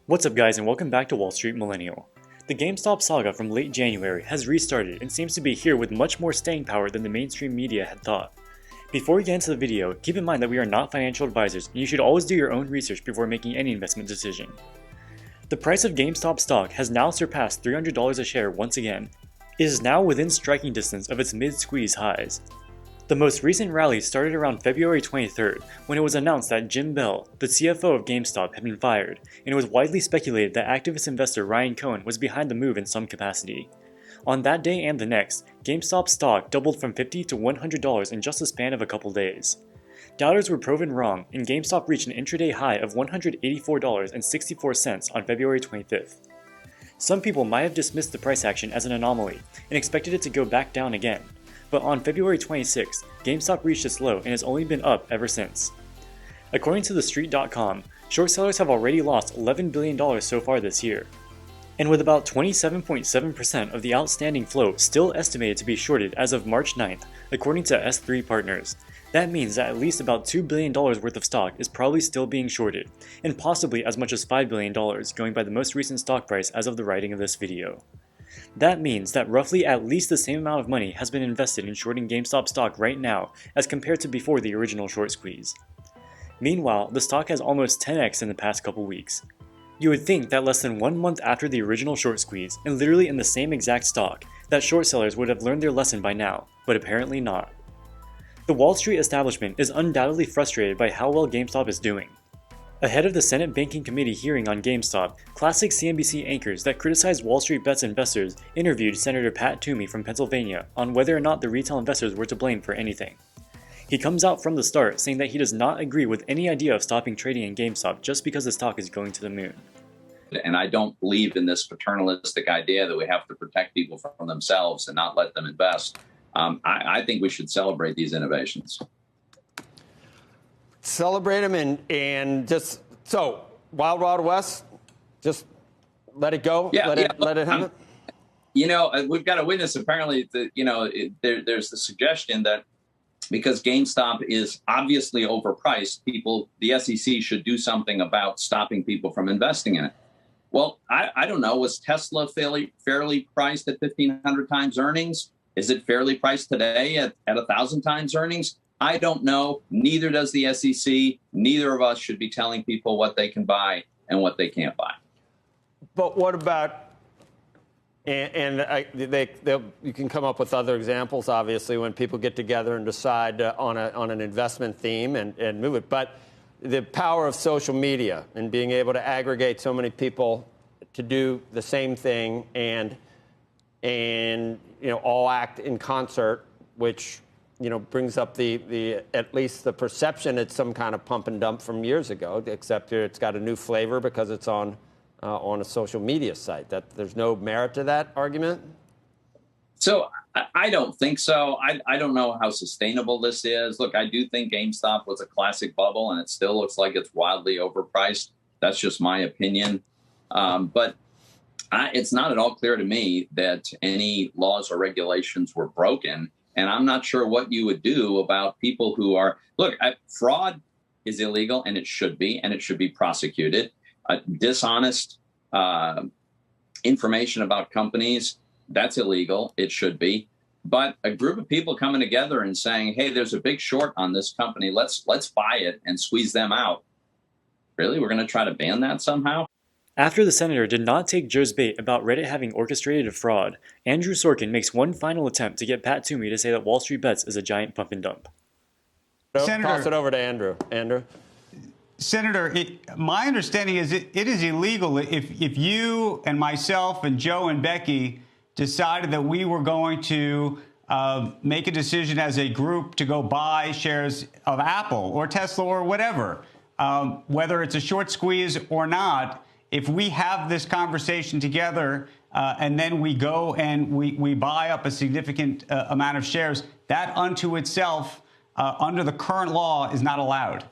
What's up guys and welcome back to Wall Street Millennial. The GameStop saga from late January has restarted and seems to be here with much more staying power than the mainstream media had thought. Before we get into the video, keep in mind that we are not financial advisors and you should always do your own research before making any investment decision. The price of GameStop stock has now surpassed $300 a share once again. It is now within striking distance of its mid-squeeze highs. The most recent rally started around February 23rd when it was announced that Jim Bell, the CFO of GameStop, had been fired, and it was widely speculated that activist investor Can Cohen was behind the move in some capacity. On that day and the next, GameStop stock doubled from $50 to $100 in just a span of a couple days. Doubters were proven wrong, and GameStop reached an intraday high of $184.64 on February 25th. Some people might have dismissed the price action as an anomaly and expected it to go back down again. But on February 26th, GameStop reached its low and has only been up ever since. According to TheStreet.com, short sellers have already lost $11 billion so far this year. And with about 27.7% of the outstanding float still estimated to be shorted as of March 9th, according to S3 Partners, that means that at least about $2 billion worth of stock is probably still being shorted, and possibly as much as $5 billion going by the most recent stock price as of the writing of this video. That means that roughly at least the same amount of money has been invested in shorting GameStop stock right now as compared to before the original short squeeze. Meanwhile, the stock has almost 10x in the past couple weeks. You would think that less than 1 month after the original short squeeze, and literally in the same exact stock, that short sellers would have learned their lesson by now, but apparently not. The Wall Street establishment is undoubtedly frustrated by how well GameStop is doing. Ahead of the Senate Banking Committee hearing on GameStop, classic CNBC anchors that criticized Wall Street Bets investors interviewed Senator Pat Toomey from Pennsylvania on whether or not the retail investors were to blame for anything. He comes out from the start saying that he does not agree with any idea of stopping trading in GameStop just because the stock is going to the moon. And I don't believe in this paternalistic idea that we have to protect people from themselves and not let them invest. I think we should celebrate these innovations. Celebrate them and just so Wild Wild West, just let it go. Yeah, let it happen. We've got a witness. Apparently, there's the suggestion that because GameStop is obviously overpriced, the SEC should do something about stopping people from investing in it. Well, I don't know. Was Tesla fairly priced at 1,500 times earnings? Is it fairly priced today at 1,000 times earnings? I don't know. Neither does the SEC. Neither of us should be telling people what they can buy and what they can't buy. But what about, you can come up with other examples, obviously, when people get together and decide on an investment theme and move it. But the power of social media and being able to aggregate so many people to do the same thing and all act in concert, which brings up the at least the perception it's some kind of pump and dump from years ago, except it's got a new flavor because it's on a social media site. That there's no merit to that argument? So I don't think so. I don't know how sustainable this is. Look, I do think GameStop was a classic bubble, and it still looks like it's wildly overpriced. That's just my opinion. But it's not at all clear to me that any laws or regulations were broken. And I'm not sure what you would do about people who are, fraud is illegal, and it should be prosecuted. Dishonest information about companies, that's illegal. It should be. But a group of people coming together and saying, hey, there's a big short on this company. Let's buy it and squeeze them out. Really? We're going to try to ban that somehow? After the senator did not take Joe's bait about Reddit having orchestrated a fraud, Andrew Sorkin makes one final attempt to get Pat Toomey to say that Wall Street Bets is a giant pump and dump. Toss it over to Andrew. Andrew? Senator, my understanding is it is illegal if you and myself and Joe and Becky decided that we were going to make a decision as a group to go buy shares of Apple or Tesla or whatever, whether it's a short squeeze or not. If we have this conversation together and then we go and we buy up a significant amount of shares, that unto itself, under the current law, is not allowed.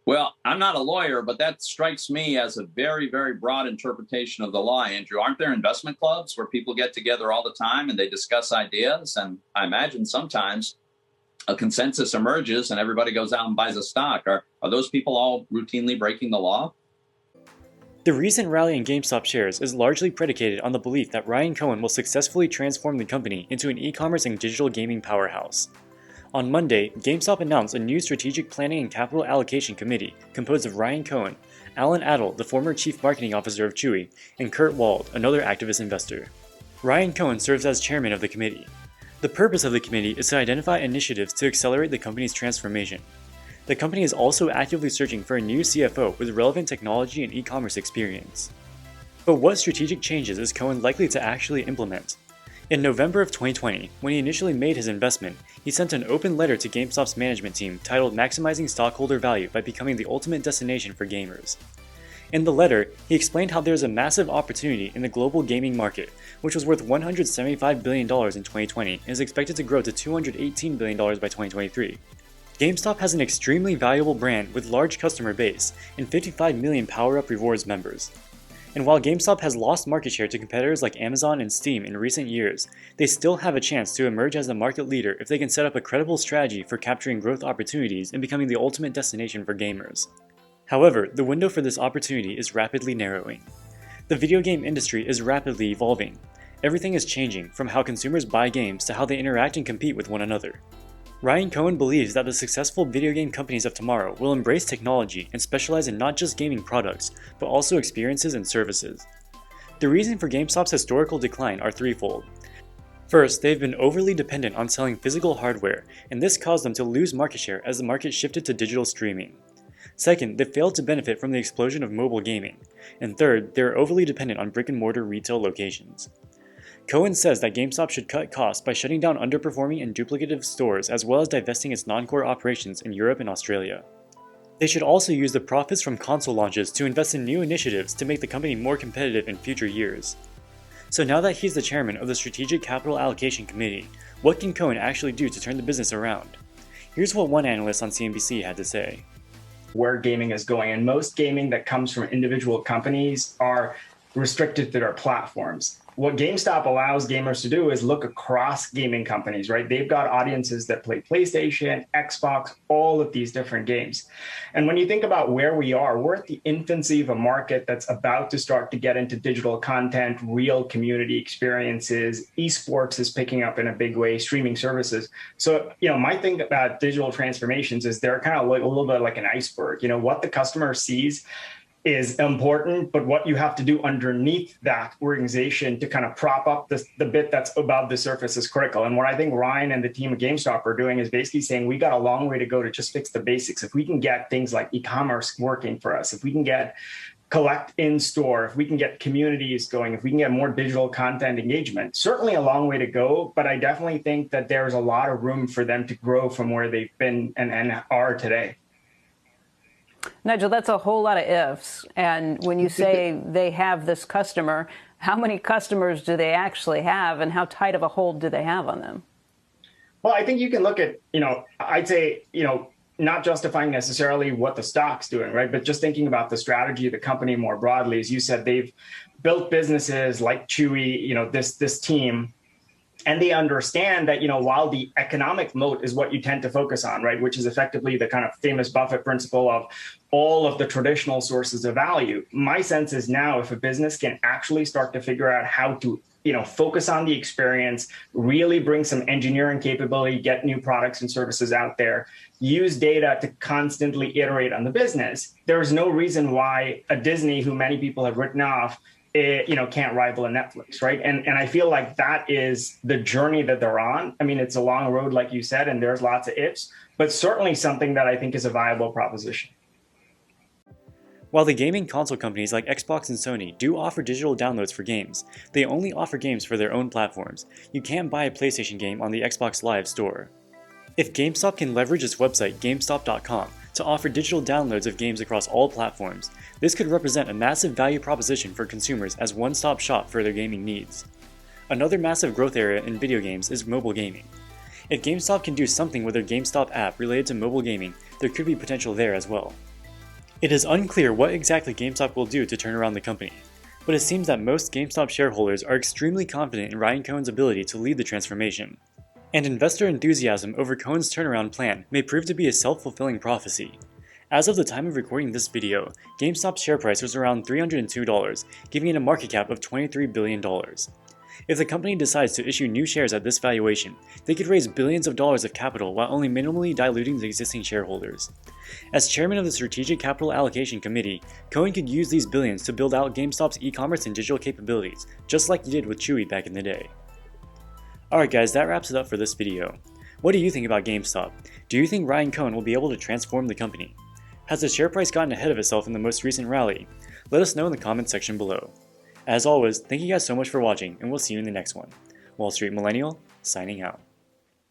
Well, I'm not a lawyer, but that strikes me as a very, very broad interpretation of the law, Andrew. Aren't there investment clubs where people get together all the time and they discuss ideas? And I imagine sometimes a consensus emerges and everybody goes out and buys a stock. Are those people all routinely breaking the law? The recent rally in GameStop shares is largely predicated on the belief that Ryan Cohen will successfully transform the company into an e-commerce and digital gaming powerhouse. On Monday, GameStop announced a new strategic planning and capital allocation committee composed of Ryan Cohen, Alan Adel, the former chief marketing officer of Chewy, and Kurt Wald, another activist investor. Ryan Cohen serves as chairman of the committee. The purpose of the committee is to identify initiatives to accelerate the company's transformation. The company is also actively searching for a new CFO with relevant technology and e-commerce experience. But what strategic changes is Cohen likely to actually implement? In November of 2020, when he initially made his investment, he sent an open letter to GameStop's management team titled Maximizing Stockholder Value by Becoming the Ultimate Destination for Gamers. In the letter, he explained how there is a massive opportunity in the global gaming market, which was worth $175 billion in 2020 and is expected to grow to $218 billion by 2023. GameStop has an extremely valuable brand with large customer base and 55 million PowerUp Rewards members. And while GameStop has lost market share to competitors like Amazon and Steam in recent years, they still have a chance to emerge as the market leader if they can set up a credible strategy for capturing growth opportunities and becoming the ultimate destination for gamers. However, the window for this opportunity is rapidly narrowing. The video game industry is rapidly evolving. Everything is changing, from how consumers buy games to how they interact and compete with one another. Ryan Cohen believes that the successful video game companies of tomorrow will embrace technology and specialize in not just gaming products, but also experiences and services. The reason for GameStop's historical decline are threefold. First, they've been overly dependent on selling physical hardware, and this caused them to lose market share as the market shifted to digital streaming. Second, they failed to benefit from the explosion of mobile gaming. And third, they are overly dependent on brick-and-mortar retail locations. Cohen says that GameStop should cut costs by shutting down underperforming and duplicative stores as well as divesting its non-core operations in Europe and Australia. They should also use the profits from console launches to invest in new initiatives to make the company more competitive in future years. So now that he's the chairman of the Strategic Capital Allocation Committee, what can Cohen actually do to turn the business around? Here's what one analyst on CNBC had to say. Where gaming is going, and most gaming that comes from individual companies are restricted to their platforms. What GameStop allows gamers to do is look across gaming companies, right? They've got audiences that play PlayStation, Xbox, all of these different games. And when you think about where we are, we're at the infancy of a market that's about to start to get into digital content, real community experiences. Esports is picking up in a big way, streaming services. So, my thing about digital transformations is they're kind of like a little bit like an iceberg. What the customer sees is important, but what you have to do underneath that organization to kind of prop up the bit that's above the surface is critical. And what I think Ryan and the team at GameStop are doing is basically saying we got a long way to go to just fix the basics. If we can get things like e-commerce working for us, if we can get collect in store, if we can get communities going, if we can get more digital content engagement, certainly a long way to go. But I definitely think that there's a lot of room for them to grow from where they've been and are today. Nigel, that's a whole lot of ifs. And when you say they have this customer, how many customers do they actually have, and how tight of a hold do they have on them? Well, I think you can look at, I'd say, not justifying necessarily what the stock's doing, right? But just thinking about the strategy of the company more broadly. As you said, they've built businesses like Chewy, this team. And they understand that, while the economic moat is what you tend to focus on, right, which is effectively the kind of famous Buffett principle of all of the traditional sources of value. My sense is now if a business can actually start to figure out how to, focus on the experience, really bring some engineering capability, get new products and services out there, use data to constantly iterate on the business, there's no reason why a Disney, who many people have written off, can't rival a Netflix, right? And I feel like that is the journey that they're on. I mean, it's a long road, like you said, and there's lots of ifs, but certainly something that I think is a viable proposition. While the gaming console companies like Xbox and Sony do offer digital downloads for games, they only offer games for their own platforms. You can't buy a PlayStation game on the Xbox Live store. If GameStop can leverage its website, Gamestop.com, to offer digital downloads of games across all platforms, this could represent a massive value proposition for consumers as one-stop shop for their gaming needs. Another massive growth area in video games is mobile gaming. If GameStop can do something with their GameStop app related to mobile gaming, there could be potential there as well. It is unclear what exactly GameStop will do to turn around the company, but it seems that most GameStop shareholders are extremely confident in Ryan Cohen's ability to lead the transformation. And investor enthusiasm over Cohen's turnaround plan may prove to be a self-fulfilling prophecy. As of the time of recording this video, GameStop's share price was around $302, giving it a market cap of $23 billion. If the company decides to issue new shares at this valuation, they could raise billions of dollars of capital while only minimally diluting the existing shareholders. As chairman of the Strategic Capital Allocation Committee, Cohen could use these billions to build out GameStop's e-commerce and digital capabilities, just like he did with Chewy back in the day. Alright guys, that wraps it up for this video. What do you think about GameStop? Do you think Ryan Cohen will be able to transform the company? Has the share price gotten ahead of itself in the most recent rally? Let us know in the comments section below. As always, thank you guys so much for watching, and we'll see you in the next one. Wall Street Millennial, signing out.